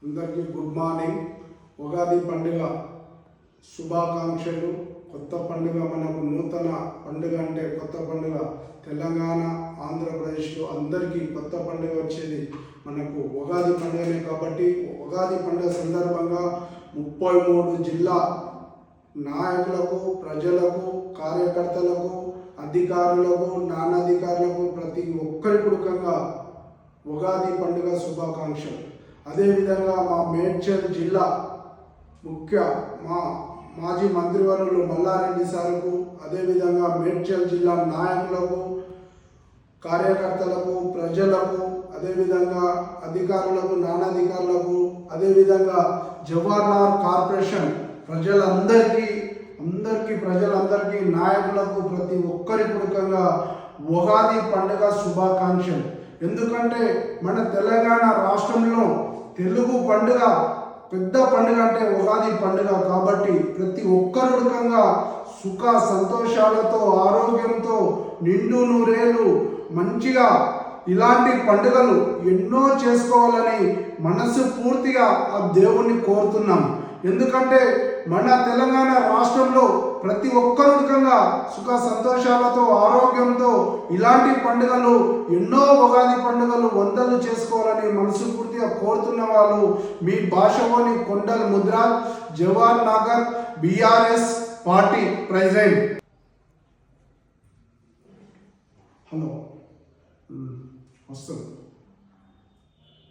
అందరికీ good morning. Ugadi పండుగ శుభాకాంక్షలు. కొత్త పండుగ మనకు నూతన పండుగ అంటే కొత్త పండుగ. తెలంగాణ ఆంధ్రప్రదేశ్లో అందరికీ కొత్త పండుగ వచ్చేది మనకు ఉగాది పండుగనే. కాబట్టి ఉగాది పండుగ సందర్భంగా 33 జిల్లా నాయకులకు, ప్రజలకు, కార్యకర్తలకు, అధికారులకు, నానాధికారులకు ప్రతి ఒక్కరి పుడకంగా ఉగాది పండుగ శుభాకాంక్షలు. అదేవిధంగా మా మేడ్చల్ జిల్లా మా మాజీ మంత్రివర్యులు మల్లారెడ్డి సార్కు, అదేవిధంగా మేడ్చల్ జిల్లా నాయకులకు, కార్యకర్తలకు, ప్రజలకు, అదేవిధంగా అధికారులకు, నానాధికారులకు, అదేవిధంగా జవహర్లాల్ కార్పొరేషన్ ప్రజలందరికీ నాయకులకు ప్రతి ఒక్కరి పుడకంగా ఉగాది పండుగ శుభాకాంక్షలు. ఎందుకంటే మన తెలంగాణ రాష్ట్రంలో తెలుగు పండుగ పెద్ద పండుగ అంటే ఉగాది పండుగ. కాబట్టి ప్రతి ఒక్కరు పుడకంగా సుఖ సంతోషాలతో, ఆరోగ్యంతో, నిండు నూరేళ్ళు మంచిగా ఇలాంటి పండుగలు ఎన్నో చేసుకోవాలని మనసు పూర్తిగా ఆ దేవుణ్ణి కోరుతున్నాం. ఎందుకంటే మన తెలంగాణ రాష్ట్రంలో ప్రతి ఒక్కరికంగా సుఖ సంతోషాలతో, ఆరోగ్యంతో ఇలాంటి పండుగలు ఎన్నో ఉగాది పండుగలు వందలు చేసుకోవాలని మనస్ఫూర్తిగా కోరుతున్న వాళ్ళు మీ భాషలోని Kondal Mudiraj, Jawahar Nagar, BRS party president. Hello వస్తుంది.